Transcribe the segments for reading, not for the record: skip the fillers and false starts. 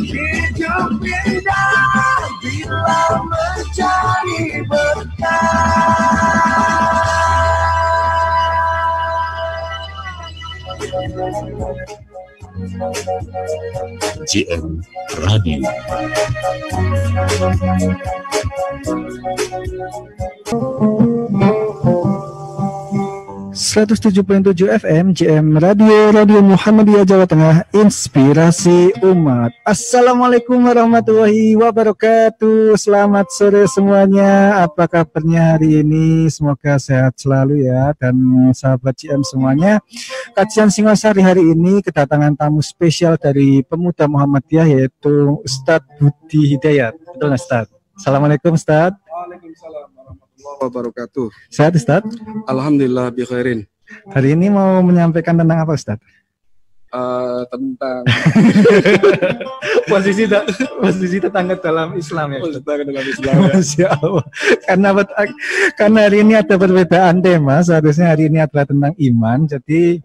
Hidup indah bila mencari berkah. JM Radio. 107.7 FM JM Radio, Radio Muhammadiyah Jawa Tengah, inspirasi umat. Assalamualaikum warahmatullahi wabarakatuh. Selamat sore semuanya. Apa kabarnya hari ini? Semoga sehat selalu ya. Dan sahabat JM semuanya, kajian Singosari hari ini kedatangan tamu spesial dari Pemuda Muhammadiyah, yaitu Ustadz Budi Hidayat. Betul nggak Ustadz? Assalamualaikum Ustadz. Waalaikumsalam warahmatullahi wabarakatuh. Sehat Ustadz? Alhamdulillah bi khairin. Hari ini mau menyampaikan tentang apa Ustadz? Tentang posisi tetangga dalam Islam ya. tetangga dalam Islam. Masya Allah. Karena hari ini ada perbedaan tema. Seharusnya hari ini adalah tentang iman. Jadi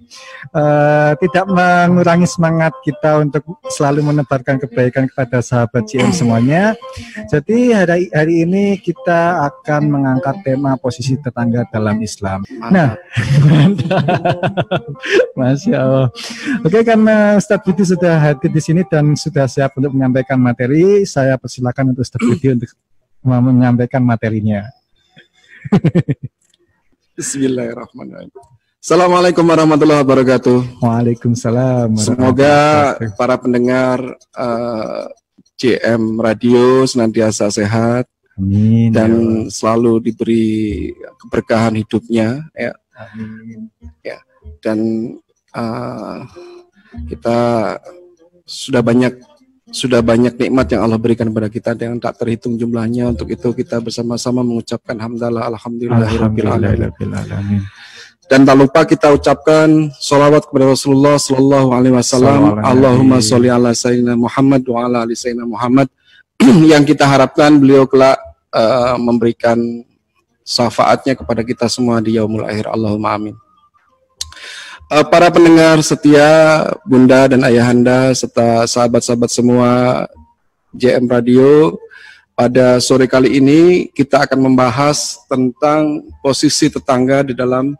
tidak mengurangi semangat kita untuk selalu menebarkan kebaikan kepada sahabat JM semuanya. Jadi hari ini kita akan mengangkat tema posisi tetangga dalam Islam. Nah, Masya Allah. Oke, karena Ustadz Budi sudah hadir di sini dan sudah siap untuk menyampaikan materi, saya persilakan untuk Ustadz Budi untuk menyampaikan materinya. Bismillahirrahmanirrahim. Assalamualaikum warahmatullahi wabarakatuh. Waalaikumsalam. Semoga para pendengar JM Radio senantiasa sehat. Amin. Dan selalu diberi keberkahan hidupnya. Ya. Amin. Ya. Dan kita sudah banyak nikmat yang Allah berikan kepada kita yang tak terhitung jumlahnya. Untuk itu kita bersama-sama mengucapkan hamdalah alhamdulillahirabbil alamin. Dan tak lupa kita ucapkan sholawat kepada Rasulullah sallallahu alaihi wasallam. Allahumma sholli ala sayyidina Muhammad wa ala ali sayyidina Muhammad. Yang kita harapkan beliau kelak memberikan syafaatnya kepada kita semua di yaumul akhir. Allahumma amin. Para pendengar setia, Bunda dan Ayahanda, serta sahabat-sahabat semua JM Radio, pada sore kali ini kita akan membahas tentang posisi tetangga di dalam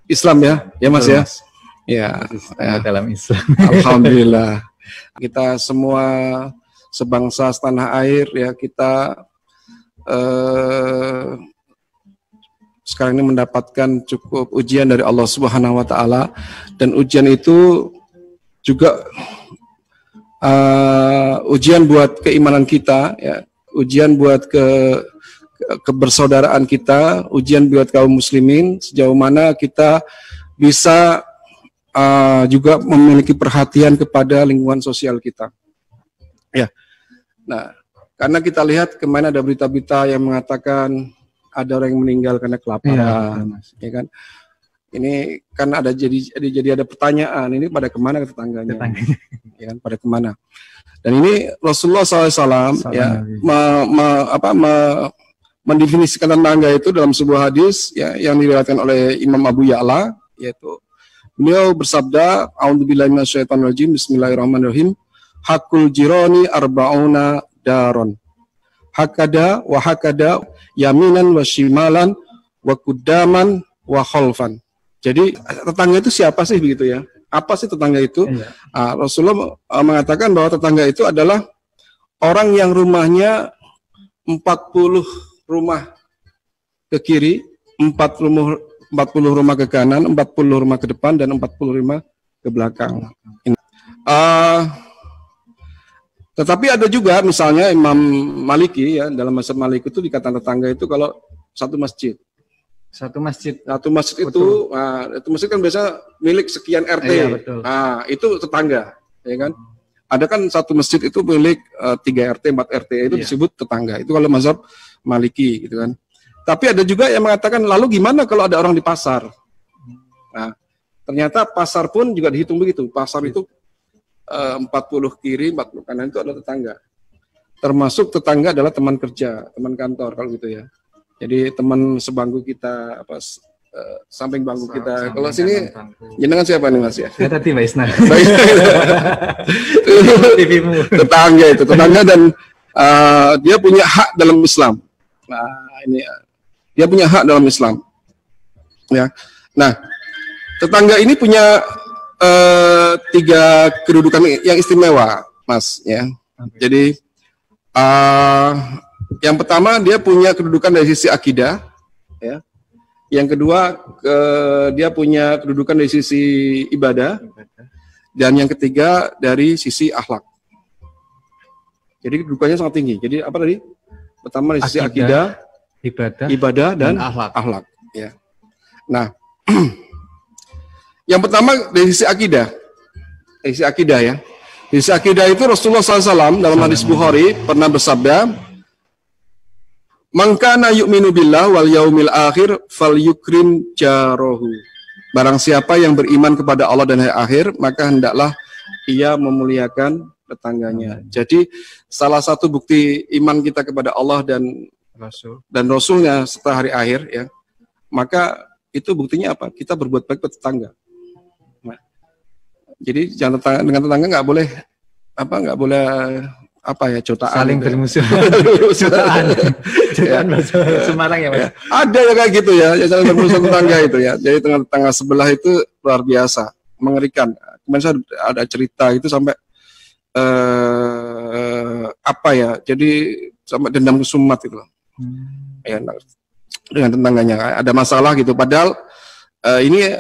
Islam ya Mas ya? Ya, dalam Islam. Alhamdulillah. Kita semua sebangsa setanah air ya, kita sekarang ini mendapatkan cukup ujian dari Allah Subhanahu wa taala, dan ujian itu juga ujian buat keimanan kita ya, ujian buat kebersaudaraan kita, ujian buat kaum muslimin sejauh mana kita bisa juga memiliki perhatian kepada lingkungan sosial kita. Ya. Nah, karena kita lihat kemarin ada berita-berita yang mengatakan ada orang yang meninggal karena kelaparan, ya kan? Ini kan jadi ada pertanyaan, ini pada kemana tetangganya? Ya kan, pada kemana? Dan ini Rasulullah SAW ya mendefinisikan tetangga itu dalam sebuah hadis ya, yang diriwayatkan oleh Imam Abu Ya'la, yaitu beliau bersabda, A'udzubillahi minasyaitonirrajim, Bismillahirrahmanirrahim, hakul jirani arba'una daron. Hakada wa hakada yaminan wa shimalan wa kudaman wa khalfan. Jadi tetangga itu siapa sih begitu ya? Apa sih tetangga itu? Iya. Rasulullah mengatakan bahwa tetangga itu adalah orang yang rumahnya 40 rumah ke kiri, 40 rumah ke kanan, 40 rumah ke depan, dan 40 rumah ke belakang. Tetapi ada juga misalnya Imam Maliki ya, dalam mazhab Maliki itu dikatakan tetangga itu kalau satu masjid. Satu masjid itu, itu masjid kan biasa milik sekian RT. Iya, betul. Nah, itu tetangga, ya kan? Ada kan satu masjid itu milik 3 RT, 4 RT, itu disebut tetangga. Itu kalau mazhab Maliki gitu kan. Tapi ada juga yang mengatakan, lalu gimana kalau ada orang di pasar? Nah, ternyata pasar pun juga dihitung begitu. Pasar itu 40 kiri, 40 kanan itu adalah tetangga. Termasuk tetangga adalah teman kerja, teman kantor kalau gitu ya. Jadi teman sebangku kita, samping bangku kita. Kalau sini jenengan siapa nih Mas ya? Ya tadi Mbak Isna. Tetangga dan dia punya hak dalam Islam. Nah, ini dia punya hak dalam Islam. Ya. Nah, tetangga ini punya 3 kedudukan yang istimewa, Mas ya. Jadi yang pertama dia punya kedudukan dari sisi akidah, ya. Yang kedua dia punya kedudukan dari sisi ibadah, dan yang ketiga dari sisi akhlak. Jadi kedudukannya sangat tinggi. Jadi apa tadi? Pertama dari sisi akidah, ibadah dan akhlak. Ya. Nah, yang pertama dari sisi akidah. Dari sisi akidah ya. Dari sisi akidah itu Rasulullah SAW dalam hadis Bukhari pernah bersabda, "Man kana yu'minu billah wal yaumil akhir falyukrim jarahu." Barang siapa yang beriman kepada Allah dan hari akhir, maka hendaklah ia memuliakan tetangganya. Jadi salah satu bukti iman kita kepada Allah dan Rasulnya setelah hari akhir ya, maka itu buktinya apa? Kita berbuat baik kepada tetangga. Nah, jadi jangan dengan tetangga nggak boleh jotaan. Saling gitu. bermusuh. Jotaan bahasa Semarang ya Mas. Ya, ada ya kayak gitu ya, saling bermusuh tetangga itu ya. Jadi tetangga sebelah itu luar biasa, mengerikan. Kemarin saya ada cerita itu sampai jadi sampai dendam kesumat itu loh. Ya, dengan tetangganya ada masalah gitu, padahal ini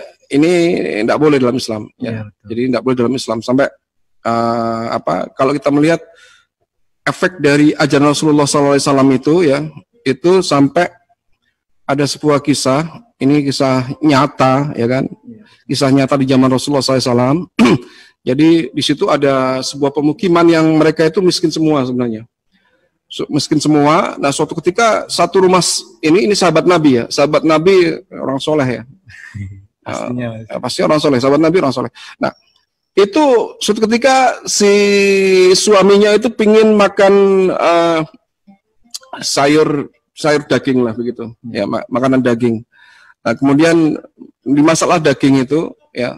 tidak boleh dalam Islam ya. Jadi tidak boleh dalam Islam sampai kalau kita melihat efek dari ajaran Rasulullah SAW itu ya, itu sampai ada sebuah kisah, ini kisah nyata ya kan, kisah nyata di zaman Rasulullah SAW. Jadi di situ ada sebuah pemukiman yang mereka itu miskin semua sebenarnya. Miskin semua. Nah, suatu ketika satu rumah ini sahabat Nabi ya, sahabat Nabi orang soleh ya. Pasti orang soleh, sahabat Nabi orang soleh. Nah, itu suatu ketika si suaminya itu pingin makan sayur daging lah begitu, ya makanan daging. Nah, kemudian dimasaklah daging itu, ya.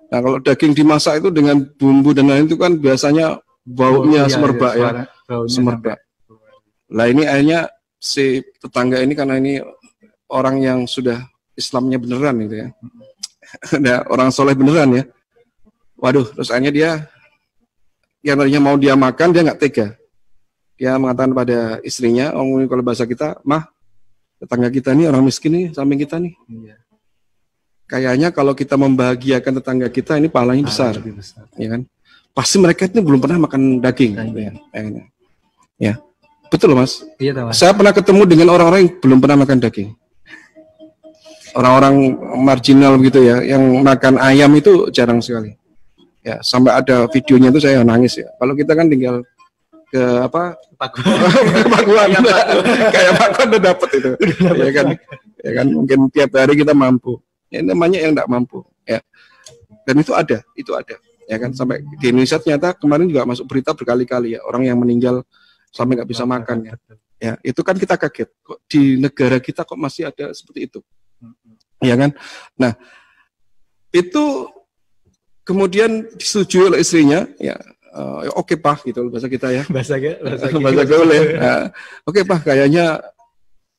Nah, kalau daging dimasak itu dengan bumbu dan lain itu kan biasanya baunya semerbak ya, semerbak. Lah ini akhirnya si tetangga ini karena ini orang yang sudah Islamnya beneran gitu ya, ada orang soleh beneran ya. Waduh, terus akhirnya dia yang tadinya mau dia makan dia nggak tega. Dia mengatakan pada istrinya, kalau bahasa kita, "Mah, tetangga kita nih orang miskin nih, samping kita nih. Kayaknya kalau kita membahagiakan tetangga kita ini pahalanya besar, ya kan? Pasti mereka itu belum pernah makan daging." Ya, betul loh Mas. Iya, Mas. Saya pernah ketemu dengan orang-orang yang belum pernah makan daging. Orang-orang marginal gitu ya, yang makan ayam itu jarang sekali. Ya, sampai ada videonya itu saya nangis ya. Kalau kita kan tinggal ke Pakuan, kayak Pakuan udah dapet itu, ya kan, mungkin tiap hari kita mampu. Ya, namanya yang tidak mampu, ya. Dan itu ada, ya kan. Sampai di Indonesia ternyata kemarin juga masuk berita berkali-kali ya, orang yang meninggal sampai nggak bisa makan ya. Ya, itu kan kita kaget. Kok di negara kita kok masih ada seperti itu, ya kan. Nah, itu kemudian disetujui oleh istrinya, ya oke Pak, gitu bahasa kita ya. Bahasa gaul ya. Nah, oke Pak, kayaknya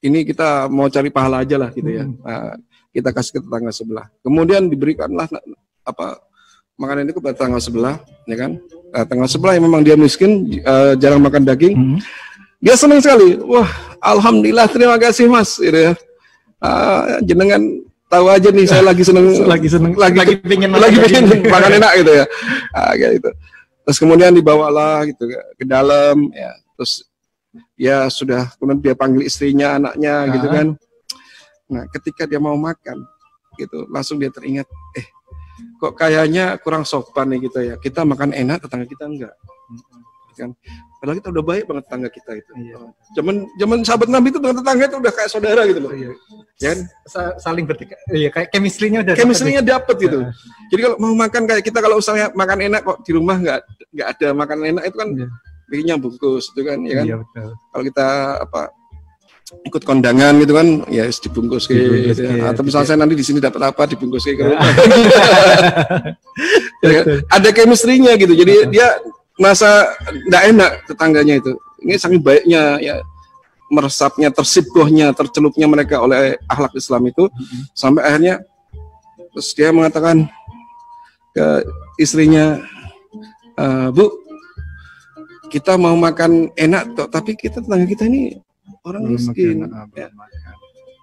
ini kita mau cari pahala aja lah gitu ya. Nah, kita kasih ke tetangga sebelah. Kemudian diberikanlah makanan itu kepada tetangga sebelah, ya kan. Nah, tetangga sebelah yang memang dia miskin, jarang makan daging. Dia senang sekali. Wah, alhamdulillah, terima kasih Mas, gitu ya. Jenengan tahu aja nih, saya lagi pengen makan enak gitu ya, kayak gitu. Terus kemudian dibawalah gitu ke dalam, ya. Terus ya sudah, kemudian dia panggil istrinya, anaknya, gitu kan. Nah, ketika dia mau makan, gitu, langsung dia teringat, kok kayaknya kurang sopan nih gitu ya. Kita makan enak, tetangga kita enggak, kan? Padahal kita udah baik banget tetangga kita itu. Zaman sahabat Nabi itu dengan tetangga itu udah kayak saudara gitu loh. Ya kan? Saling bertikai. Iya, kayak chemistry-nya dapet gitu. Jadi kalau mau makan kayak kita, kalau misalnya makan enak kok di rumah nggak ada makanan enak, itu kan bikinnya bungkus itu kan, ya kan. Iya, betul. Kalau kita ikut kondangan gitu kan, ya dibungkus gitu. Atau misalnya saya nanti di sini dapat apa dibungkus ke rumah. Ya kan? Ada chemistry-nya gitu. Jadi dia merasa enggak enak tetangganya itu. Ini saking baiknya ya, meresapnya, tersibgohnya, tercelupnya mereka oleh akhlak Islam itu, sampai akhirnya terus dia mengatakan ke istrinya, Bu, kita mau makan enak tapi kita tetangga kita ini orang miskin. Ya.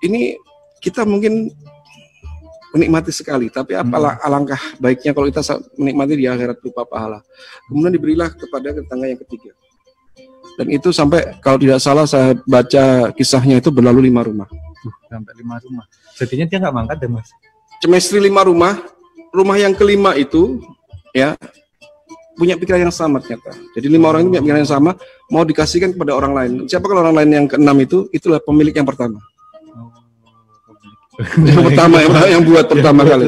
Ini kita mungkin menikmati sekali, tapi apalah alangkah baiknya kalau kita menikmati di akhirat berupa pahala. Kemudian diberilah kepada tetangga yang ketiga. Dan itu sampai kalau tidak salah saya baca kisahnya itu berlalu 5 rumah. Sampai 5 rumah. Jadinya dia nggak mangkat deh Mas. Chemistry 5 rumah. Rumah yang kelima itu ya punya pikiran yang sama ternyata. Jadi 5 orang itu punya pikiran yang sama, mau dikasihkan kepada orang lain. Siapa kalau orang lain yang ke-6 itu? Itulah pemilik yang pertama. Yang pertama yang buat pertama kali.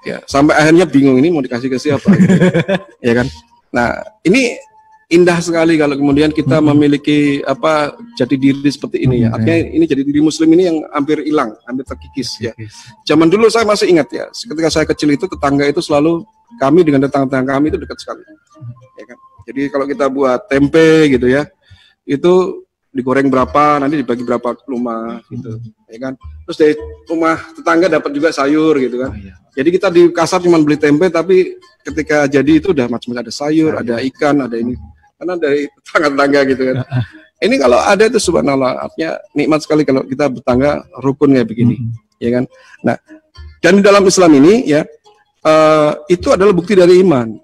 Ya, sampai akhirnya bingung ini mau dikasih ke siapa. Gitu. Ya kan? Nah, ini indah sekali kalau kemudian kita memiliki jati diri seperti ini ya. Artinya ini jadi diri muslim ini yang hampir hilang, hampir terkikis ya. Zaman dulu saya masih ingat ya, ketika saya kecil itu tetangga itu selalu kami dengan tetangga kami itu dekat sekali. Ya kan? Jadi kalau kita buat tempe gitu ya, itu digoreng berapa, nanti dibagi berapa rumah gitu. Ya kan? Terus dari rumah tetangga dapat juga sayur gitu kan. Jadi kita di kasar cuma beli tempe, tapi ketika jadi itu udah macam-macam, ada sayur, ada ikan, ada ini. Karena dari tetangga-tetangga gitu kan. Ini kalau ada itu subhanallah, artinya nikmat sekali kalau kita bertangga rukun kayak begini, ya kan. Nah, dan di dalam Islam ini ya, itu adalah bukti dari iman.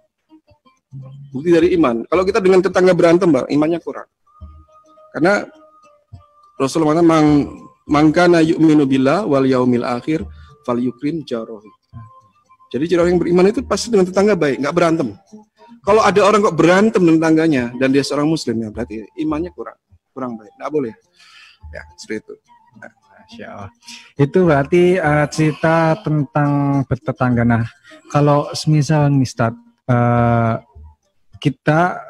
Bukti dari iman. Kalau kita dengan tetangga berantem, Mbak, imannya kurang. Karena Rasulullah mengatakan, "Mangkana yu'minu billah wal yaumil akhir falyukrim jarahu." Jadi orang yang beriman itu pasti dengan tetangga baik, nggak berantem. Kalau ada orang kok berantem dengan tetangganya dan dia seorang muslim ya berarti imannya kurang baik. Nggak boleh. Ya, seperti itu. Nah, Masya Allah. Itu berarti cerita tentang bertetangga. Nah, kalau semisal nih Ustaz, kita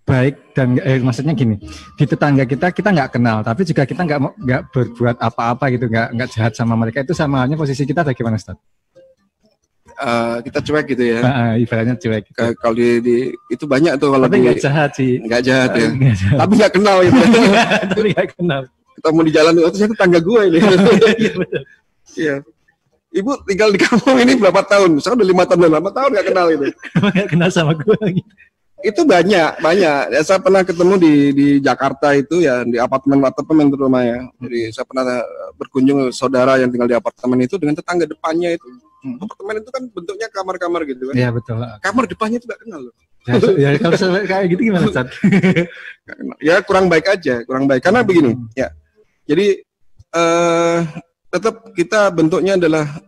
baik dan maksudnya gini, di tetangga kita nggak kenal, tapi juga kita nggak berbuat apa-apa gitu, nggak jahat sama mereka, itu sama halnya posisi kita bagaimana Ustaz? Kita cuek gitu ya. Ibaratnya cuek. Gitu. Kalau di itu banyak tuh kalau tapi nggak jahat sih. Nggak jahat ya. Tapi nggak kenal gitu. Tapi nggak kenal. Ketemu di jalan, oh ternyata tetangga gue ini. Iya. Ibu tinggal di kampung ini berapa tahun? Misalnya udah 5 tahun, 8 tahun nggak kenal itu. Nggak kenal sama gue lagi. Itu banyak. Ya, saya pernah ketemu di Jakarta itu ya, di apartemen terutama ya. Jadi saya pernah berkunjung saudara yang tinggal di apartemen itu dengan tetangga depannya itu. Apartemen itu kan bentuknya kamar-kamar gitu kan. Iya betul. Kamar depannya itu nggak kenal loh. Ya kalau kayak gitu gimana Ustaz? Ya kurang baik aja, kurang baik. Karena begini, ya. Jadi tetap kita bentuknya adalah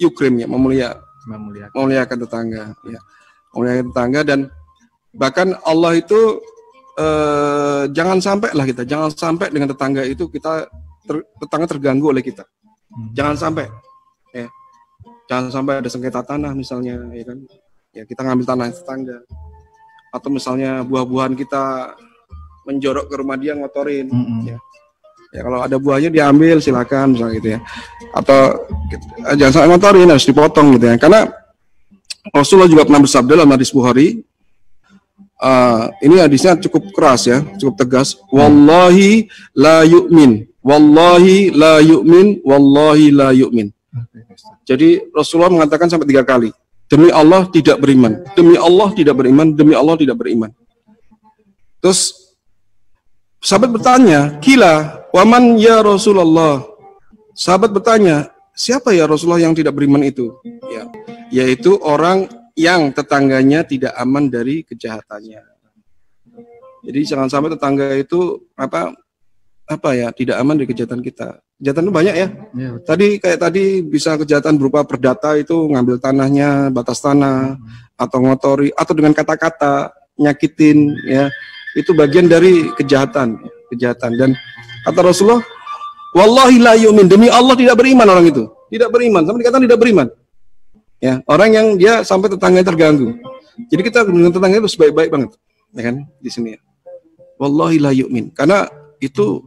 yukrim ya, memuliakan tetangga, ya. Memuliakan tetangga dan bahkan Allah itu jangan sampai dengan tetangga itu tetangga terganggu oleh kita. Jangan sampai. Ya. Jangan sampai ada sengketa tanah misalnya, ya kan? Ya kita ngambil tanah tetangga. Atau misalnya buah-buahan kita menjorok ke rumah dia ngotorin, ya. Ya kalau ada buahnya diambil silakan misalnya gitu ya. Atau jangan sampai ngotorin, harus dipotong gitu ya. Karena Rasulullah juga pernah bersabda dalam hadis Bukhari. Ini hadisnya cukup keras ya, cukup tegas. Wallahi la yu'min, wallahi la yu'min, wallahi la yu'min. Jadi Rasulullah mengatakan sampai 3 kali, demi Allah tidak beriman, demi Allah tidak beriman, demi Allah tidak beriman. Terus sahabat bertanya, kila, waman ya Rasulullah. Sahabat bertanya, siapa ya Rasulullah yang tidak beriman itu? Ya, yaitu orang yang tetangganya tidak aman dari kejahatannya. Jadi jangan sampai tetangga itu tidak aman dari kejahatan kita. Kejahatan itu banyak ya. Tadi bisa kejahatan berupa perdata itu ngambil tanahnya, batas tanah, atau ngotori, atau dengan kata-kata nyakitin ya. Itu bagian dari kejahatan. Dan kata Rasulullah, wallahi la yu'min, demi Allah tidak beriman orang itu. Tidak beriman, sampai dikatakan tidak beriman. Ya, orang yang dia sampai tetangganya terganggu. Jadi kita dengan tetangga itu baik-baik banget, ya kan? Di sini ya. Wallahi la yu'min. Karena itu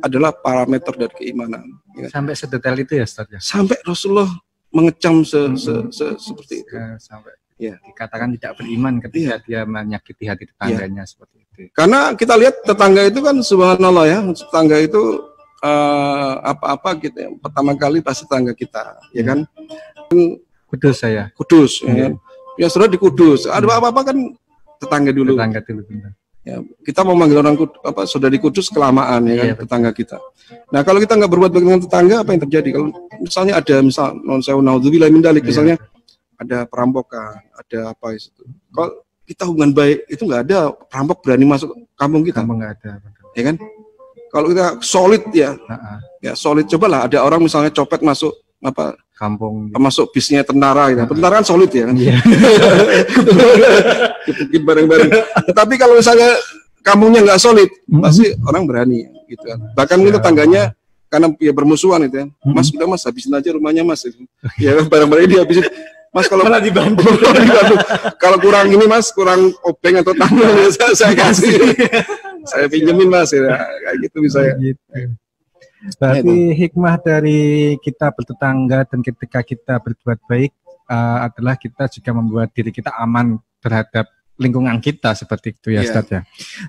adalah parameter dari keimanan. Ya. Sampai sedetail itu ya, Ustaz ya. Sampai Rasulullah mengecam seperti itu. Sampai Ya. dikatakan tidak beriman ketika dia menyakiti hati tetangganya seperti itu. Karena kita lihat tetangga itu kan subhanallah ya, tetangga itu apa-apa gitu ya. Pertama kali pasti tetangga kita, ya kan? Kudus saya. Kudus, ya kan? Ya sudah di Kudus. Ada apa-apa kan tetangga dulu. Tetangga dulu benar. Ya, kita mau manggil orang saudara di Kudus kelamaan ya kan, Iya, tetangga kita. Nah, kalau kita nggak berbuat baik dengan tetangga, apa yang terjadi? Kalau misalnya ada non sewu naudzubillah min dzalik, misalnya ada perampokan, ada apa itu. Kalau kita hubungan baik itu nggak ada perampok berani masuk kampung kita. Kampung nggak ada. Ya kan? Kalau kita solid ya, ya solid. Cobalah ada orang misalnya copet masuk kampung, masuk bisnya tentara gitu. Tentara kan solid ya kan. Iya. Kita bareng-bareng. Tetapi kalau misalnya kampungnya nggak solid, pasti orang berani gitu kan. Bahkan kita tetangganya karena ya bermusuhan itu ya. Mas udah Mas habisin aja rumahnya Mas. Ya barang-barang dia habisin. Mas kalau malah dibantu. Kalau kurang ini Mas, kurang obeng atau tangan saya kasih. Saya pinjemin Mas ya. Kayak gitu misalnya. Gitu. Berarti hikmah dari kita bertetangga dan ketika kita berbuat baik adalah kita juga membuat diri kita aman terhadap lingkungan kita seperti itu ya, Ustaz ya.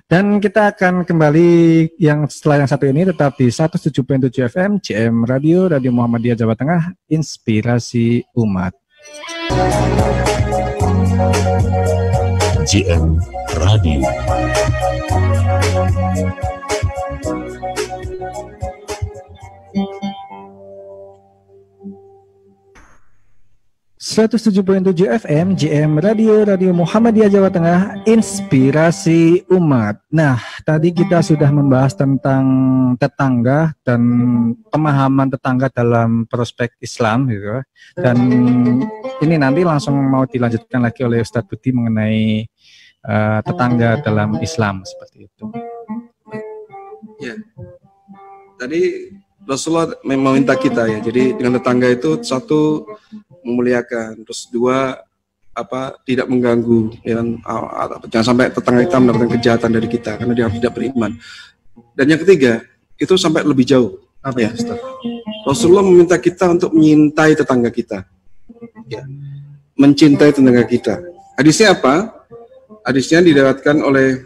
Dan kita akan kembali setelah yang satu ini tetap di 107.7 FM JM Radio Muhammadiyah Jawa Tengah, inspirasi umat. JM Radio. 107.7 FM JM Radio Muhammadiyah Jawa Tengah, inspirasi umat. Nah, tadi kita sudah membahas tentang tetangga dan pemahaman tetangga dalam prospek Islam gitu. Dan ini nanti langsung mau dilanjutkan lagi oleh Ustadz Budi mengenai tetangga dalam Islam seperti itu. Ya. Tadi Rasulullah meminta kita ya. Jadi dengan tetangga itu satu memuliakan, terus dua tidak mengganggu, ya kan? Jangan sampai tetangga kita mendapatkan kejahatan dari kita karena dia tidak beriman. Dan yang ketiga itu sampai lebih jauh. Apa ya? Rasulullah meminta kita untuk menyintai tetangga kita, ya. Mencintai tetangga kita. Hadisnya apa? Hadisnya diriwayatkan oleh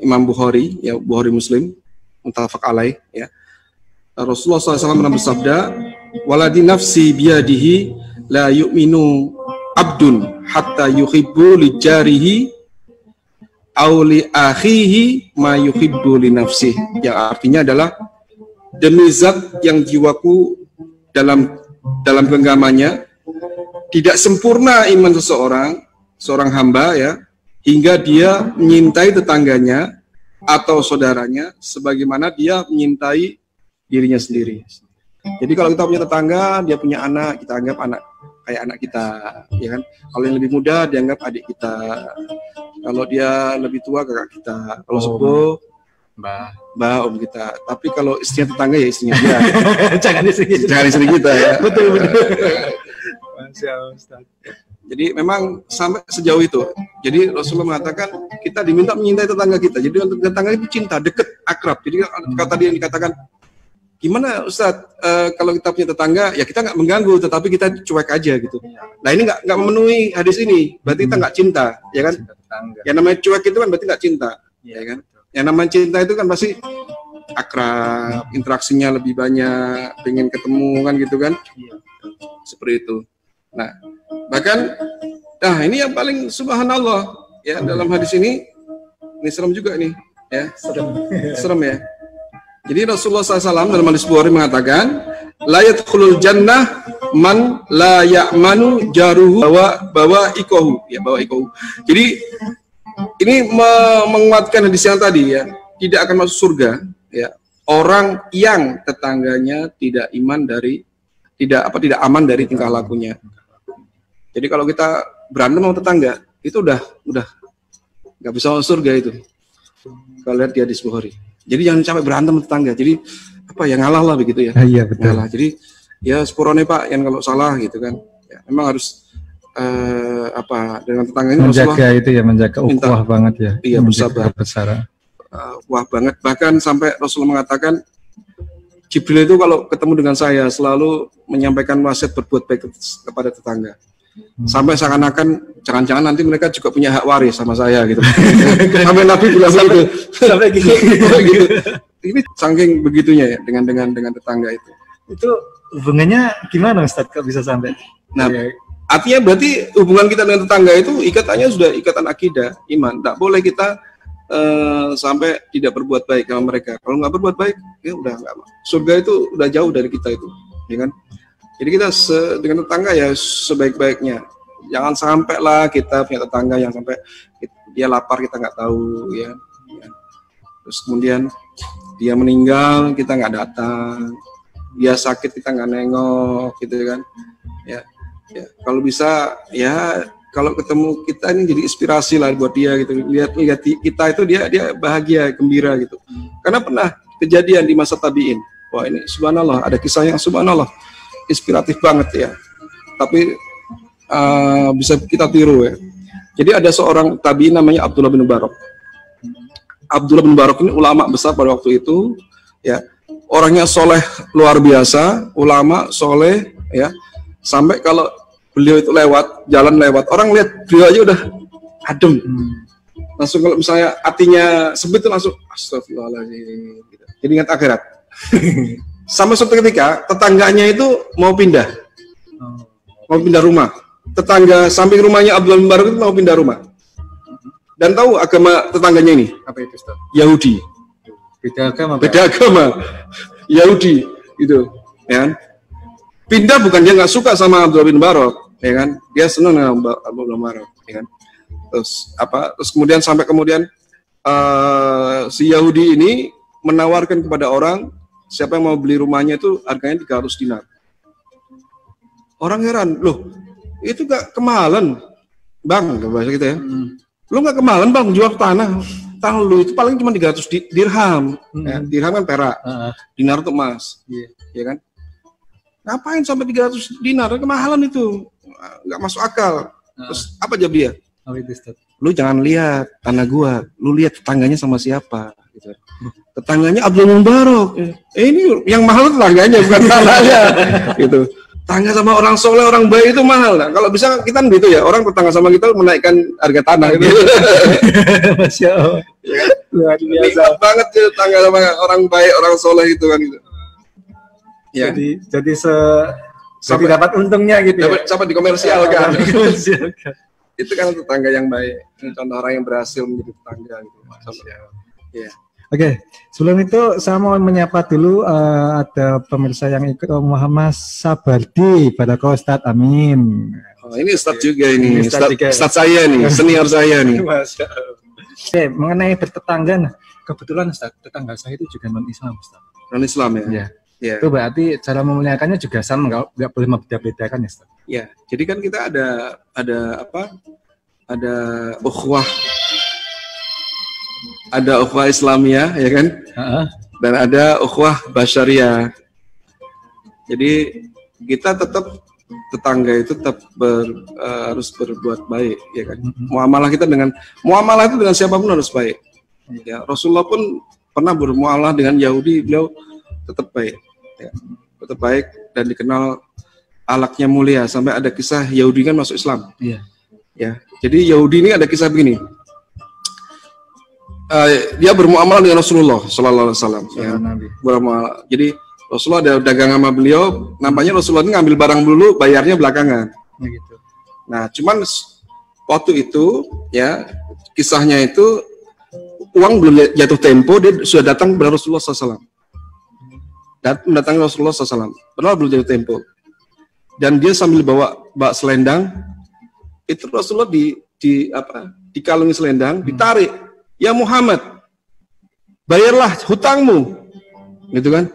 Imam Bukhari, ya, Bukhari Muslim, muttafaq alaih, ya. Rasulullah SAW bersabda, waladi nafsi biyadihi la yu'minu abdun hatta yuhibbu li jarihi aw li akhihi ma yuhibbu li nafsihi, yang artinya adalah demi zat yang jiwaku dalam genggamannya, tidak sempurna iman seorang hamba ya, hingga dia menyintai tetangganya atau saudaranya sebagaimana dia menyintai dirinya sendiri. Jadi kalau kita punya tetangga, dia punya anak, kita anggap kayak anak kita, ya kan? Kalau yang lebih muda dianggap adik kita. Kalau dia lebih tua kakak kita. Kalau sepuh mbah om kita. Tapi kalau istrinya tetangga ya istrinya dia. Jangan istri kita ya. Betul. Jadi memang sampai sejauh itu. Jadi Rasulullah mengatakan kita diminta menyintai tetangga kita. Jadi untuk tetangga itu cinta, dekat, akrab. Jadi kalau tadi yang dikatakan, gimana Ustadz, kalau kita punya tetangga, ya kita nggak mengganggu, tetapi kita cuek aja gitu. Nah ini nggak memenuhi hadis ini, berarti kita nggak cinta, ya kan? Yang namanya cuek itu kan berarti nggak cinta, ya kan? Yang namanya cinta itu kan pasti akrab, interaksinya lebih banyak, pengen ketemu kan gitu kan? Seperti itu. Nah, bahkan, ini yang paling subhanallah, ya dalam hadis ini serem juga nih, ya serem ya. Jadi Rasulullah SAW dalam hadis Bukhari mengatakan, la yadkhulul jannah man la ya'manu jaruhu bawa ikohu. Jadi ini menguatkan hadis yang tadi ya, tidak akan masuk surga ya orang yang tetangganya tidak aman dari tingkah lakunya. Jadi kalau kita berantem sama tetangga, itu udah nggak bisa masuk surga itu. Kalau lihat di hadis Bukhari. Jadi jangan sampai berantem tetangga. Jadi ngalah lah begitu ya. Iya betul. Ngalah. Jadi ya sepurone Pak, yang kalau salah gitu kan. Ya, memang harus dengan tetangga ini menjaga itu ya, menjaga ukhuwah banget ya. Iya, bersabar. wah banget. Bahkan sampai Rasulullah mengatakan, Jibril itu kalau ketemu dengan saya selalu menyampaikan wasiat berbuat baik kepada tetangga. Sampai seakan-akan jangan-jangan nanti mereka juga punya hak waris sama saya gitu. Sampai Nabi bilang begitu. Sampai gitu. Ini saking begitunya ya dengan tetangga itu. Itu hubungannya gimana Ustaz kok bisa sampai? Nah, artinya berarti hubungan kita dengan tetangga itu ikatannya sudah ikatan akidah, iman. Tak boleh kita sampai tidak berbuat baik sama mereka. Kalau nggak berbuat baik, ya udah nggak. Surga itu udah jauh dari kita itu, ya kan? Jadi kita dengan tetangga ya sebaik-baiknya. Jangan sampai lah kita punya tetangga yang sampai dia lapar kita nggak tahu, ya. Terus kemudian dia meninggal kita nggak datang, dia sakit kita nggak nengok, gitu kan? Ya. Kalau bisa ya. Kalau ketemu kita ini jadi inspirasi lah buat dia gitu. Lihat kita itu dia bahagia, gembira gitu. Karena pernah kejadian di masa tabi'in. Wah ini subhanallah, ada kisah yang subhanallah inspiratif banget ya. Tapi bisa kita tiru ya. Jadi ada seorang tabi'in namanya Abdullah bin Mubarak. Abdullah bin Mubarak ini ulama besar pada waktu itu ya. Orangnya soleh luar biasa, ulama soleh ya. Sampai kalau beliau itu jalan lewat, orang lihat beliau aja udah adem. Langsung kalau misalnya hatinya sempit itu langsung astagfirullahaladzim. Gitu. Jadi ingat akhirat. Sampai suatu ketika tetangganya itu mau pindah rumah. Tetangga samping rumahnya Abdul Mubarak itu mau pindah rumah. Dan tahu agama tetangganya ini? Apa itu, Ustaz? Yahudi. Beda agama. Yahudi itu, ya kan? Pindah bukan dia nggak suka sama Abdullah bin Mubarak, ya kan? Dia senang dengan Abdullah bin Mubarak, ya kan? Terus kemudian si Yahudi ini menawarkan kepada orang siapa yang mau beli rumahnya itu harganya 300 dinar. Orang heran, loh itu gak kemahalan, bang, bahasa kita ya. Lu gak kemahalan bang jual tanah lu itu paling cuma 300 dirham, ya, dirham kan perak, dinar itu emas, ya kan? Ngapain sampai 300 dinar? Kemahalan itu. Nggak masuk akal. Terus apa jawab dia? Lu jangan lihat tanah gua, lu lihat tetangganya sama siapa gitu. Tetangganya Abdul Mubarak. Ini yang mahal tetangganya bukan tanahnya gitu. Tangga sama orang soleh, orang baik itu mahal. Nah, kalau bisa kita gitu ya, orang tetangga sama kita menaikkan harga tanah gitu. Masya Allah. Luar biasa. Nikmat banget ya tangga sama orang baik, orang soleh itu kan gitu. Ya. Jadi dapat untungnya gitu. Dapat dikomersialkan. Itu kan tetangga yang baik. Contoh orang yang berhasil menjadi tetangga gitu. Ya. Oke, sebelum itu saya mau menyapa dulu ada pemirsa yang ikut Muhammad Sabardi pada Ustadz Amin. Oh, ini Ustadz juga ini. Ustadz saya nih, senior saya nih. Oke, mengenai bertetangga, kebetulan Ustadz, tetangga saya itu juga non-Islam, Ustadz. Non-Islam ya? Iya. Ya. Itu berarti cara memuliakannya juga sama, nggak boleh membeda-bedakan ya, Ustaz? Ya, jadi kan kita ada ukhuwah, ada ukhuwah Islamiyah, ya kan? Dan ada ukhuwah Basyariah. Jadi kita tetap tetangga itu tetap harus berbuat baik, ya kan? Muamalah itu dengan siapapun harus baik. Ya, Rasulullah pun pernah bermuamalah dengan Yahudi, beliau tetap baik. Ya, tetap baik dan dikenal akhlaknya mulia sampai ada kisah Yahudi kan masuk Islam. Iya. Ya, jadi Yahudi ini ada kisah begini. Dia bermuamalah dengan Rasulullah Sallallahu Alaihi Wasallam. Ya, bermuamalah. Jadi Rasulullah ada dagang sama beliau. Nampaknya Rasulullah ini ngambil barang dulu, bayarnya belakangan. Begitu. Nah, cuman waktu itu ya kisahnya itu uang belum jatuh tempo, dia sudah datang kepada Rasulullah SAW. Mendatangi Rasulullah SAW. Padahal belum jatuh tempo. Dan dia sambil bawa selendang, itu Rasulullah dikalungi selendang, ditarik. Ya Muhammad, bayarlah hutangmu, gitu kan?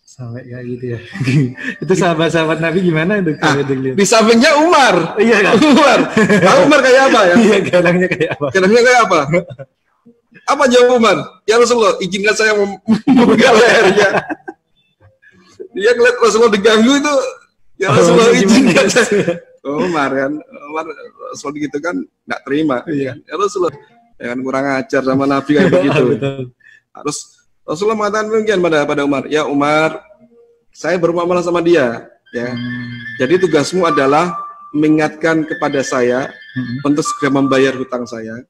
Sampai kayak gitu ya. Itu sahabat-sahabat Nabi gimana itu? Di sampingnya Umar. Iya kan? Umar kayak apa ya? Iya, gelangnya kayak apa? Gelangnya kayak apa? Apa jawab Umar? Ya Rasulullah, izinkan saya memegang lehernya. Dia ngeliat Rasulullah diganggu itu, ya Rasulullah izinkan saya. Umar kan, Rasulullah gitu kan nggak terima. Iya. Ya Rasulullah, Ya kan kurang ajar sama Nabi kayak begitu. Harus Rasulullah mengatakan demikian pada Umar, ya Umar, saya bermuamalah sama dia, ya. Jadi tugasmu adalah mengingatkan kepada saya untuk segera membayar hutang saya,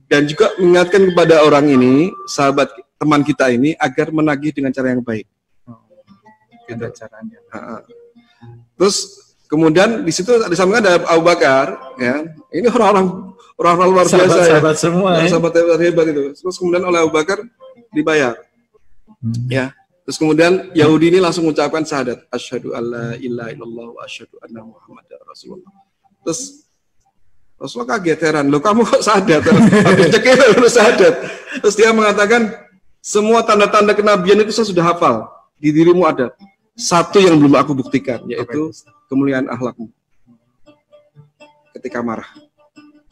dan juga mengingatkan kepada orang ini, sahabat teman kita ini, agar menagih dengan cara yang baik. Gitu. Ada caranya. Terus kemudian di situ di samping ada Abu Bakar, ya. Ini orang-orang luar biasa, sahabat semua, ya. Sahabat hebat itu. Terus kemudian oleh Abu Bakar dibayar, ya. Terus kemudian Yahudi ini langsung mengucapkan syahadat, asyhadu alla ilaha illallah wa asyhadu anna Muhammadar Rasulullah. Terus Rasulullah kaget, heran, loh kamu kok syahadat? Habis cekir terus syahadat. Terus dia mengatakan, semua tanda-tanda kenabian itu saya sudah hafal. Di dirimu ada satu yang belum aku buktikan, yaitu kemuliaan akhlakmu ketika marah.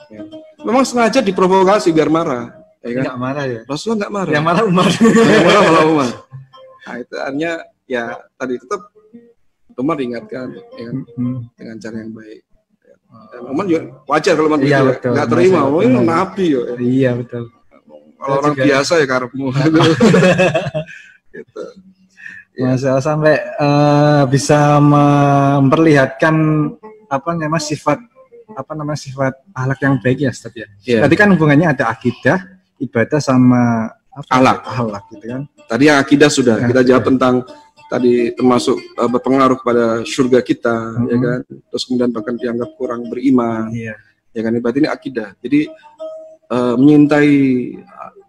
Ya. Memang sengaja diprovokasi biar marah. Ya kan? Nggak marah ya? Rasulullah nggak marah. Yang marah Umar. Yang marah malah Umar. Nah, itu artinya ya tadi tetap Umar diingatkan, ya, dengan cara yang baik. Dan Umar juga wajar kalau Umar nggak terima, oh ini Nabi yo. Iya betul. Kalau orang biasa ya karepmu. Gitu. Masalah sampai bisa memperlihatkan sifat akhlak yang baik ya, Ustaz ya. Yeah. Tadi kan hubungannya ada akidah, ibadah sama akhlak gitu kan. Tadi yang akidah sudah kita jawab tentang tadi termasuk berpengaruh pada surga kita, ya kan. Terus kemudian bahkan dianggap kurang beriman, ya kan. Berarti ini akidah. Jadi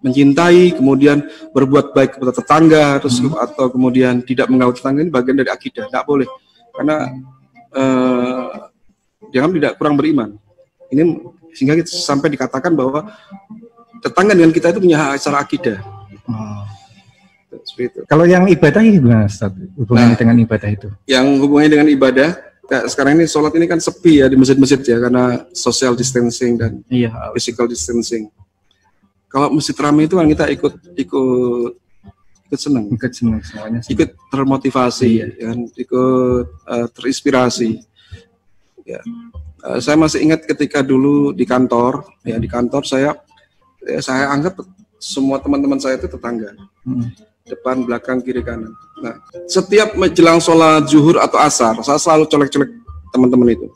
mencintai, kemudian berbuat baik kepada tetangga, terus atau kemudian tidak mengganggu tetangga, ini bagian dari akidah. Tidak boleh, karena jangan tidak kurang beriman. Ini sehingga kita sampai dikatakan bahwa tetangga dengan kita itu punya hak secara akidah. Seperti itu. Kalau yang ibadah gimana, Ustaz? Hubungannya dengan ibadah itu? Yang hubungannya dengan ibadah, sekarang ini sholat ini kan sepi ya di masjid-masjid ya, karena social distancing dan physical distancing. Kalau masjid ramai itu kan kita ikut senang, semuanya. Ikut termotivasi, ya, ikut terinspirasi. Ya. Saya masih ingat ketika dulu di kantor, ya di kantor saya anggap semua teman-teman saya itu tetangga. Depan, belakang, kiri, kanan. Nah, setiap menjelang sholat zuhur atau asar, saya selalu colek-colek teman-teman itu.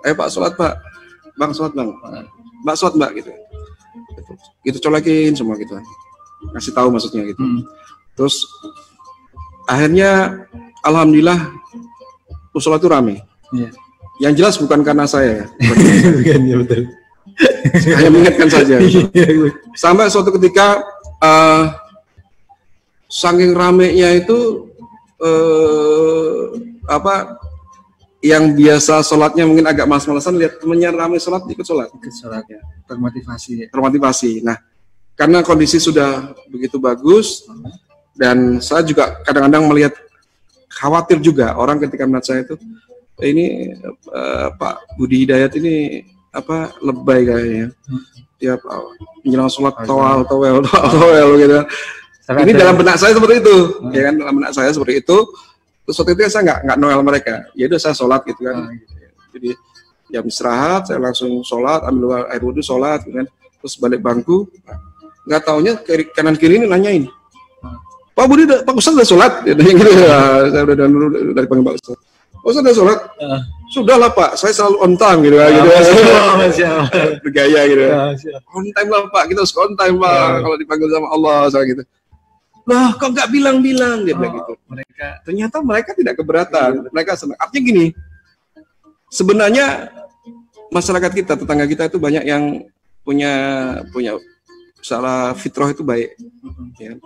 Pak, sholat Pak. Bang, sholat Bang. Mbak, sholat Mbak, gitu. Gitu colekin semua gitu. Kasih tahu maksudnya gitu. Terus, akhirnya, alhamdulillah, sholat itu rame. Yang jelas bukan karena saya ya. Bukan, ya betul. Hanya mengingatkan saja. Sampai suatu ketika, saking ramenya itu yang biasa sholatnya mungkin agak malas-malasan, lihat temennya ramai sholat, ikut sholat ya. Termotivasi. Nah, karena kondisi sudah begitu bagus, dan saya juga kadang-kadang melihat khawatir juga orang ketika melihat saya itu ini Pak Budi Hidayat ini lebay kayaknya, tiap menjelang sholat towel gitu. Ini dalam benak saya seperti itu, ya kan, dalam benak saya seperti itu. Terus waktu itu saya nggak noel mereka, ya udah saya sholat gitu kan. Jadi jam istirahat saya langsung sholat, ambil air wudhu sholat, gitu kan. Terus balik bangku, nggak taunya kanan kiri ini nanyain, Pak Budi, Pak Ustadz udah sholat? Ya, gitu. Saya udah dari panggil Pak Ustadz. Pak Ustadz udah sholat? Sudahlah Pak, saya selalu on time gitu kan. Bergaya gitu. On time lah Pak, kita harus on time Pak. Kalau dipanggil sama Allah, saya gitu. Lah, kok nggak bilang-bilang, dia bilang gitu. Ternyata mereka tidak keberatan, mereka senang. Artinya gini, sebenarnya masyarakat kita, tetangga kita itu banyak yang punya salah fitrah itu baik. Ya.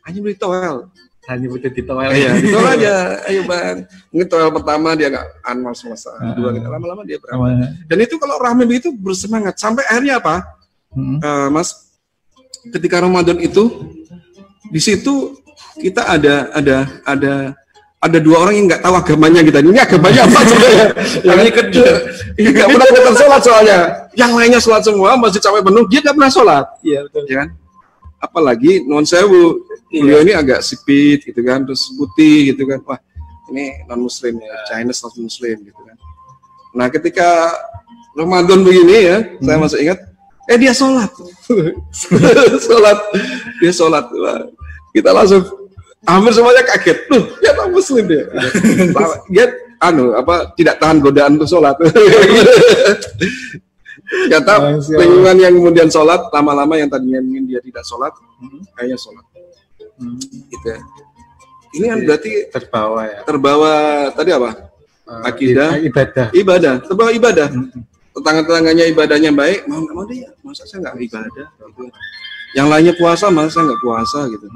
Hanya beli towel. Hanya butuh di towel. Iya, di towel aja. Ayo Bang. Mungkin towel pertama dia nggak malas-malasan, kedua gitu. Lama-lama dia berani. Dan itu kalau rame begitu bersemangat. Sampai akhirnya apa? Mas, ketika Ramadan itu, di situ kita ada dua orang yang nggak tahu agamanya kita. Ini agamanya apa sebenarnya? Yang ini kedua, ini nggak pernah kelihatan sholat soalnya. Yang lainnya sholat semua, masjid sampai penuh, dia nggak pernah sholat. Iya betul. Ya kan? Apalagi non sewu, beliau ini agak sipit gitu kan, terus putih gitu kan. Wah, ini non Muslim ya, Chinese non Muslim gitu kan. Nah ketika Ramadan begini ya, saya masih ingat Dia sholat. Sholat. Dia sholat. Wah, kita langsung hampir semuanya kaget. Dia tak muslim dia. Dia tidak tahan godaan untuk sholat. Kata lingkungan yang kemudian sholat, lama-lama yang tadinya ingin dia tidak sholat, kayaknya sholat. Gitu ya. Ini kan berarti terbawa tadi apa? Akidah, ibadah, terbawa ibadah. Tetangga-tetangganya ibadahnya baik, mau dia, masa saya nggak ibadah? Gitu. Yang lainnya puasa, masa saya nggak puasa gitu.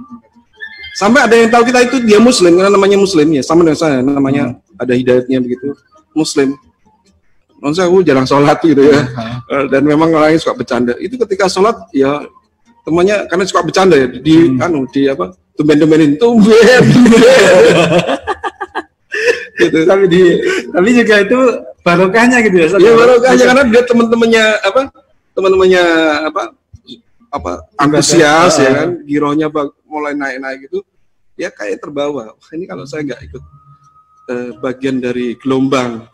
Sampai ada yang tahu kita itu dia muslim, karena namanya muslim ya, sama dengan saya, namanya ada hidayatnya begitu, muslim. Non saya jarang sholat gitu ya, dan memang orangnya suka bercanda. Itu ketika sholat ya temannya karena suka bercanda ya, di tumben-tumbenin, tumben. Gitu. Tapi juga itu barokahnya gitu ya. Iya barokahnya karena dia teman-temannya antusias ya kan, girohnya mulai naik-naik gitu, ya kayak terbawa. Wah, ini kalau saya nggak ikut bagian dari gelombang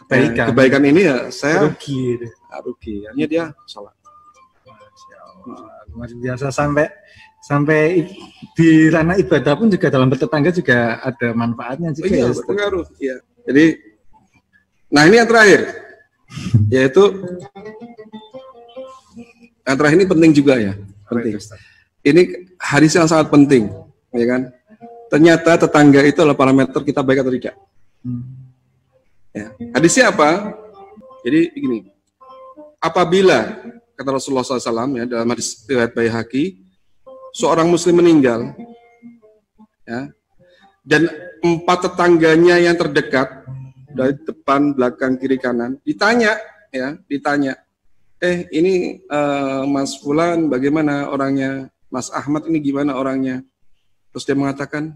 kebaikan ini ya saya rugi. Hanya dia sholat. Luar biasa sampai di ranah ibadah pun juga dalam bertetangga juga ada manfaatnya juga. Iya, berpengaruh. Ya. Jadi, nah ini yang terakhir, yaitu yang terakhir ini penting juga ya, penting. Ini hadis yang sangat penting, ya kan? Ternyata tetangga itu adalah parameter kita baik atau tidak. Ya. Hadisnya apa? Jadi begini, apabila kata Rasulullah SAW ya dalam hadis riwayat Baihaqi, seorang muslim meninggal ya, dan 4 tetangganya yang terdekat dari depan, belakang, kiri, kanan ditanya ini Mas Fulan bagaimana orangnya, Mas Ahmad ini gimana orangnya, terus dia mengatakan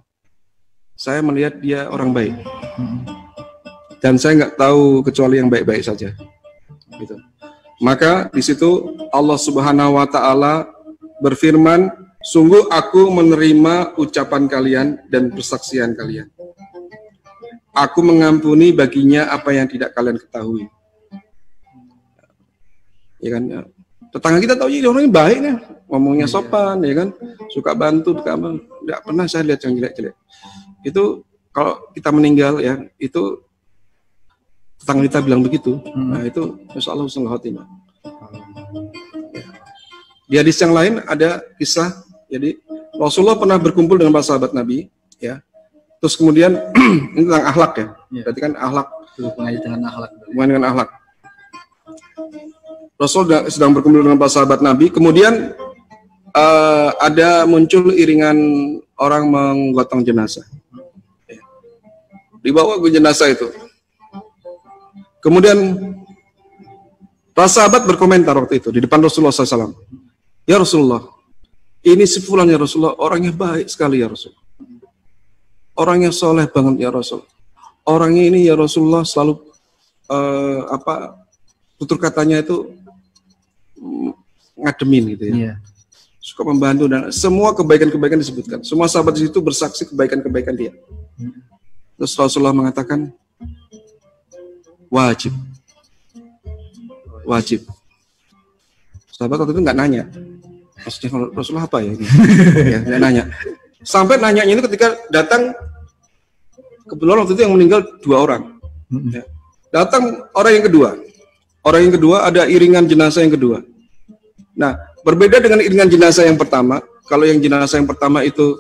saya melihat dia orang baik dan saya nggak tahu kecuali yang baik-baik saja gitu. Maka di situ Allah Subhanahu wa taala berfirman, sungguh aku menerima ucapan kalian dan persaksian kalian. Aku mengampuni baginya apa yang tidak kalian ketahui. Ya kan? Ya. Tetangga kita tahu ini orangnya baik nih, ngomongnya sopan, ya kan? Suka bantu, tidak pernah saya lihat yang jelek-jelek. Itu kalau kita meninggal ya, itu tetangga kita bilang begitu. Nah itu insya Allah husnul khotimah. Di hadis yang lain ada kisah. Jadi Rasulullah pernah berkumpul dengan para sahabat Nabi, ya. Terus kemudian ini tentang akhlak ya. Berarti kan akhlak. Hubungannya dengan akhlak. Hubungan dengan akhlak. Rasul sedang berkumpul dengan para sahabat Nabi. Kemudian ada muncul iringan orang menggotong jenazah. Dibawa ke jenazah itu. Kemudian para sahabat berkomentar waktu itu di depan Rasulullah SAW. Ya Rasulullah, ini si fulan ya Rasulullah, orangnya baik sekali ya Rasul. Orangnya soleh banget ya Rasul. Orangnya ini ya Rasulullah selalu tutur katanya itu ngademin gitu ya. Yeah. Suka membantu dan semua kebaikan-kebaikan disebutkan. Semua sahabat di situ bersaksi kebaikan-kebaikan dia. Terus Rasulullah mengatakan wajib. Sahabat waktu itu nggak nanya. Maksudnya Rasulullah apa ya ini? Ya, nggak nanya. Sampai nanyanya ini ketika datang, kebetulan waktu itu yang meninggal 2 orang. Ya. Datang orang yang kedua. Orang yang kedua ada iringan jenazah yang kedua. Nah, berbeda dengan iringan jenazah yang pertama. Kalau yang jenazah yang pertama itu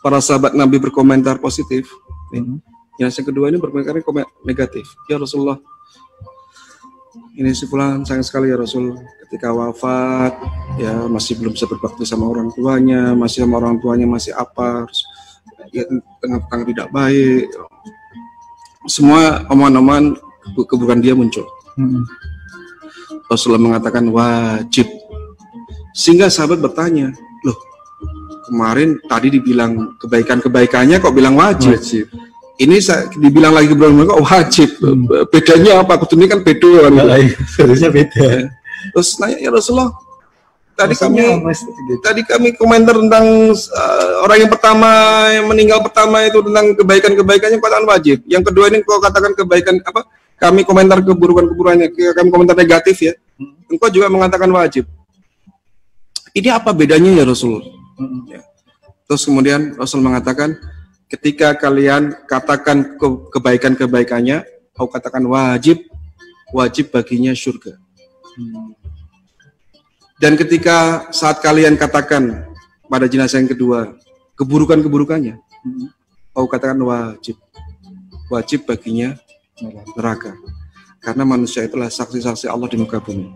para sahabat Nabi berkomentar positif. Jenazah yang kedua ini berkomentar negatif. Ya Rasulullah, ini si fulan sayang sekali ya Rasul, ketika wafat ya masih belum bisa berbakti sama orang tuanya, masih apa, ya tengah-tengah tidak baik, semua omongan-omongan keburukan dia muncul. Rasulullah mengatakan wajib, sehingga sahabat bertanya, loh kemarin tadi dibilang kebaikannya kok bilang wajib. Ini dibilang lagi kok wajib. Bedanya apa? Kudu ini kan beda kan. Harusnya beda. Terus nanya ya Rasulullah, tadi kami komentar tentang orang yang pertama yang meninggal pertama itu tentang kebaikannya katakan wajib. Yang kedua ini kau katakan kebaikan apa? Kami komentar keburukannya, kami komentar negatif ya. engkau juga mengatakan wajib. Ini apa bedanya ya Rasul? Ya. Terus kemudian Rasul mengatakan, ketika kalian katakan kebaikan-kebaikannya, kau katakan wajib baginya surga. Dan ketika saat kalian katakan pada jenazah yang kedua, keburukan-keburukannya, kau katakan wajib baginya neraka. Karena manusia itulah saksi-saksi Allah di muka bumi.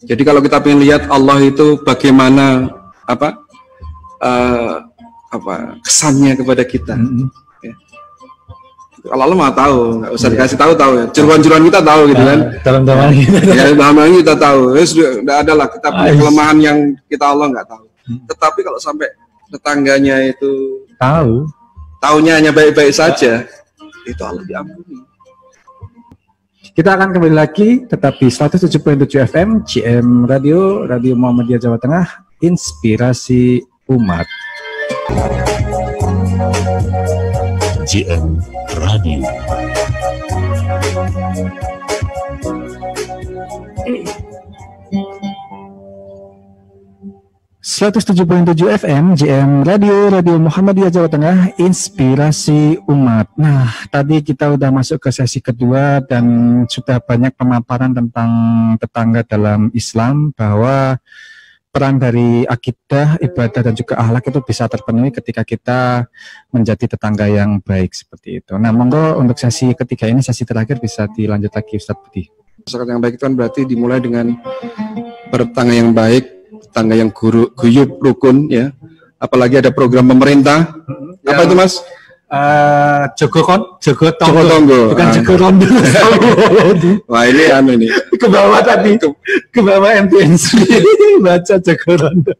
Jadi kalau kita ingin lihat Allah itu bagaimana kesannya kepada kita. Ya. Kalau Allah mah tahu, nggak usah dikasih tahu ya. Jeruan-jeruan kita tahu gitu kan. Dalam-dalam kita tahu. Ya sudah ada lah, kita punya kelemahan yang kita Allah nggak tahu. Tetapi kalau sampai tetangganya itu taunya hanya baik-baik saja, itu Allah diampuni. Kita akan kembali lagi, tetapi 107.7 FM, GM Radio Muhammadiyah Jawa Tengah, inspirasi umat. GM Radio. 107.7 FM GM Radio Muhammadiyah Jawa Tengah, inspirasi umat. Nah, tadi kita udah masuk ke sesi kedua dan sudah banyak pemaparan tentang tetangga dalam Islam, bahwa peran dari akidah, ibadah dan juga akhlak itu bisa terpenuhi ketika kita menjadi tetangga yang baik seperti itu. Nah, monggo untuk sesi ketiga ini, sesi terakhir, bisa dilanjut lagi Ustaz Budi. Masyarakat yang baik itu kan berarti dimulai dengan bertetangga yang baik, tetangga yang guyup, rukun, ya. Apalagi ada program pemerintah. Apa itu Mas? Jogo Tonggo. Bukan Jogo Rondo. Wah, ini ke bawah tadi, ke bawah MTNC baca Jogo Rondo.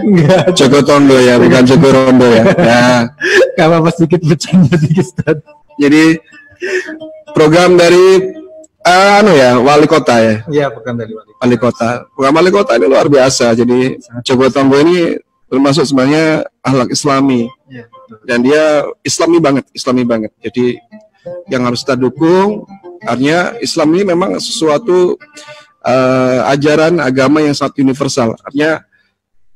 Enggak, Jogo Tonggo ya, bukan Jogo Rondo ya. Nah, kalau apa sedikit bercanda dikit. Jadi program dari wali kota ya. Iya, bukan dari wali kota. Program wali kota ini luar biasa. Jadi Jogo Tonggo ini termasuk sebenarnya akhlak Islami. Iya, betul. Dan dia Islami banget. Jadi yang harus kita dukung, artinya Islam ini memang sesuatu ajaran agama yang sangat universal. Artinya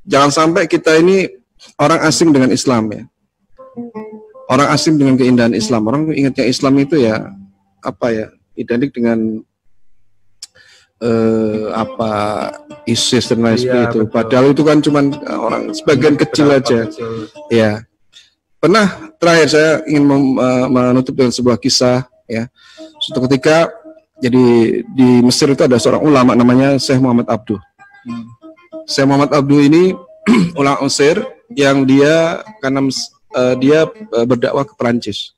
jangan sampai kita ini orang asing dengan Islam ya. Orang asing dengan keindahan Islam. Orang ingatnya Islam itu ya identik dengan ISIS dan lain sebagainya itu. Padahal itu kan cuma orang sebagian kecil aja. Ya. Pernah terakhir saya ingin menutup dengan sebuah kisah ya. Suatu ketika jadi di Mesir itu ada seorang ulama namanya Syekh Muhammad Abduh. Syekh Muhammad Abduh ini ulama Mesir yang dia berdakwah ke Perancis.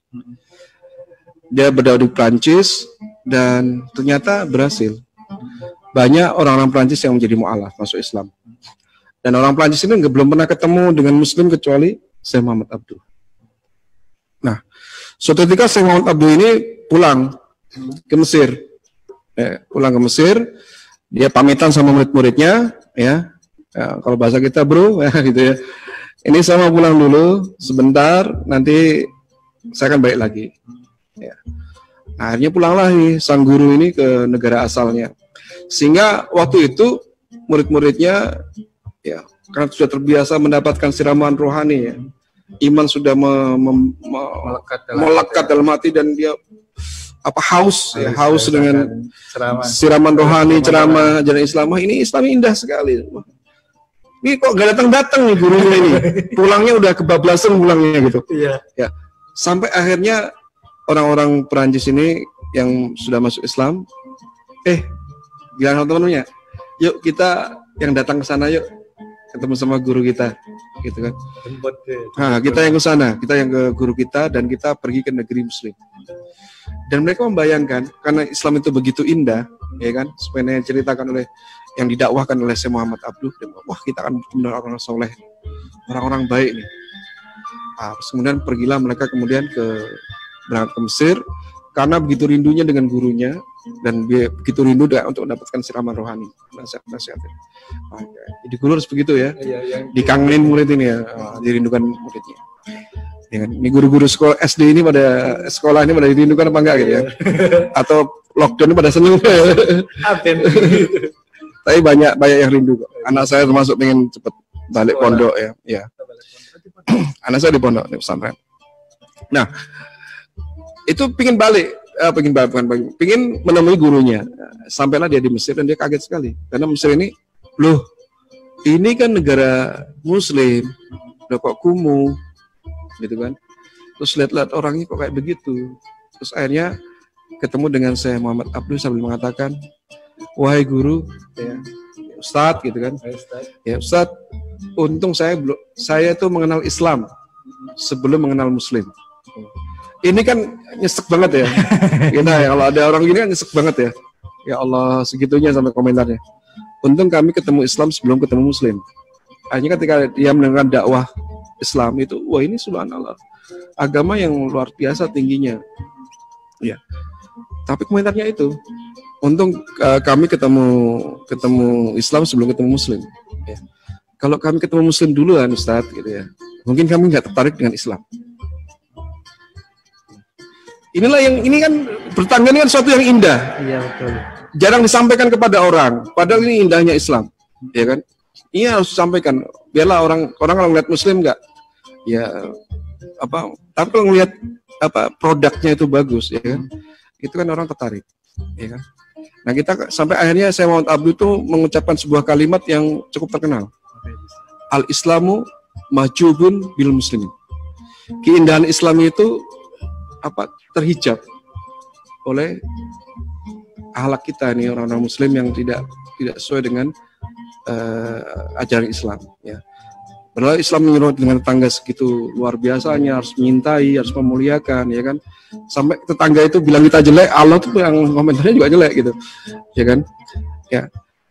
Dia berdakwah di Perancis dan ternyata berhasil. Banyak orang-orang Perancis yang menjadi mu'alaf masuk Islam. Dan orang Perancis ini belum pernah ketemu dengan Muslim kecuali Syekh Muhammad Abduh. Nah, suatu ketika Syekh Muhammad Abduh ini pulang ke Mesir. Dia pamitan sama murid-muridnya, ya. Kalau bahasa kita bro, ya, gitu ya. Ini saya mau pulang dulu sebentar, nanti saya akan balik lagi. Ya. Nah, akhirnya pulanglah sang guru ini ke negara asalnya. Sehingga waktu itu murid-muridnya, ya, karena sudah terbiasa mendapatkan siraman rohani, ya. Iman sudah melekat dalam hati dan dia haus dengan siraman rohani, ceramah ajaran Islam. Ini Islam indah sekali. Ini kok gak datang nih gurunya ini. Pulangnya udah kebablasan pulangnya gitu. Iya. Ya. Sampai akhirnya orang-orang Perancis ini yang sudah masuk Islam, bilang sama teman-temannya, yuk kita yang datang ke sana yuk ketemu sama guru kita, gitu kan? Nah, kita yang ke sana, kita yang ke guru kita dan kita pergi ke negeri Muslim. Dan mereka membayangkan karena Islam itu begitu indah, ya kan? Sebenarnya ceritakan oleh yang didakwahkan oleh Syekh Muhammad Abduh, wah kita akan benar orang soleh, orang-orang baik nih. Nah, kemudian pergilah mereka kemudian berangkat ke Mesir karena begitu rindunya dengan gurunya dan begitu rindu untuk mendapatkan siraman rohani, nasihat. Nah, jadi guru harus begitu ya, dikangenin murid ini ya, dirindukan muridnya. Ini guru-guru sekolah SD ini pada sekolah ini pada dirindukan apa enggak gitu ya? Atau lockdown pada seneng. Tapi banyak yang rindu kok. Anak saya termasuk pengen cepet balik pondok ya. Ya. Anak saya di pondok di pesantren. Nah, itu pengen menemui gurunya. Sampailah dia di Mesir dan dia kaget sekali karena Mesir ini, loh, ini kan negara Muslim, udah kok kumuh, gitu kan. Terus lihat orangnya kok kayak begitu. Terus akhirnya ketemu dengan Syekh Muhammad Abdul sambil mengatakan, wahai guru, ya, Ustadz gitu kan, ya Ustadz, untung saya tuh mengenal Islam sebelum mengenal Muslim. Ini kan nyesek banget ya. Kita ya kalau ada orang gini kan nyesek banget ya. Ya Allah, segitunya sampai komentarnya. Untung kami ketemu Islam sebelum ketemu Muslim. Akhirnya ketika dia mendengar dakwah Islam itu, wah ini subhanallah, agama yang luar biasa tingginya. Ya. Tapi komentarnya itu, untung kami ketemu Islam sebelum ketemu Muslim. Ya. Kalau kami ketemu Muslim duluan, Ustadz, gitu ya, mungkin kami nggak tertarik dengan Islam. Inilah yang ini kan bertangga ini kan suatu yang indah. Iya betul. Jarang disampaikan kepada orang. Padahal ini indahnya Islam, ya kan? Ini harus disampaikan. Biarlah orang kalau ngeliat Muslim nggak, ya apa? Tapi kalau ngeliat apa produknya itu bagus, ya kan? Itu kan orang tertarik, ya kan? Nah kita sampai akhirnya saya Muhammad Abdul itu mengucapkan sebuah kalimat yang cukup terkenal. Al-Islamu mahjubun bil muslimin. Keindahan Islam itu apa terhijab oleh akhlak kita nih orang-orang Muslim yang tidak sesuai dengan ajaran Islam. Ya. Padahal Islam menyuruh dengan tetangga segitu luar biasanya, harus menyintai, harus memuliakan, ya kan. Sampai tetangga itu bilang kita jelek, Allah tuh yang komentarnya juga jelek gitu, ya kan. Ya.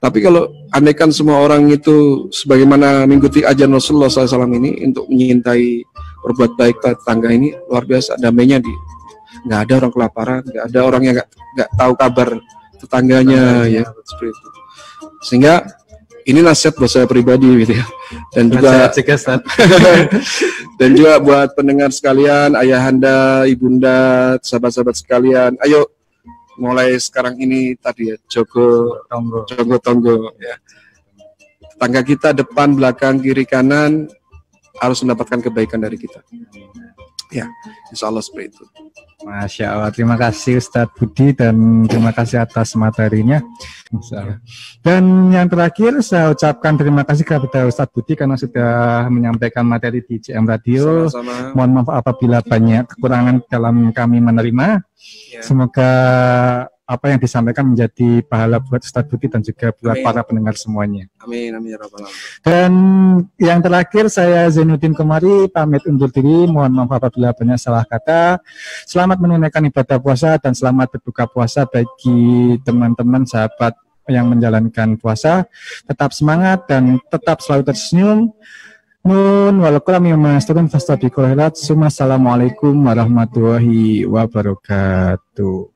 Tapi kalau andaikan semua orang itu sebagaimana mengikuti ajaran Rasulullah SAW ini untuk menyintai, berbuat baik tetangga ini, luar biasa damainya nggak ada orang kelaparan, nggak ada orang yang nggak tahu kabar tetangganya, ya seperti itu. Sehingga ini nasihat buat saya pribadi gitu ya, dan juga dan juga buat pendengar sekalian, ayahanda, ibunda, sahabat-sahabat sekalian, ayo mulai sekarang ini tadi ya, jogo tonggo ya. Tetangga kita depan, belakang, kiri, kanan harus mendapatkan kebaikan dari kita. Ya, insya Allah seperti itu. Masya Allah, terima kasih Ustadz Budi dan terima kasih atas materinya. Dan yang terakhir saya ucapkan terima kasih kepada Ustadz Budi karena sudah menyampaikan materi di JM Radio. Sama-sama. Mohon maaf apabila banyak kekurangan dalam kami menerima. Ya. Semoga apa yang disampaikan menjadi pahala buat Ustadz Budi dan juga buat para pendengar semuanya. Amin, amin ya rabbal alamin. Dan yang terakhir saya Zainuddin Komari pamit undur diri. Mohon maaf apabila banyak salah kata. Selamat menunaikan ibadah puasa dan selamat berbuka puasa bagi teman-teman sahabat yang menjalankan puasa. Tetap semangat dan tetap selalu tersenyum. Nun walakum mimma astadun fastabiqul khairat. Assalamualaikum warahmatullahi wabarakatuh.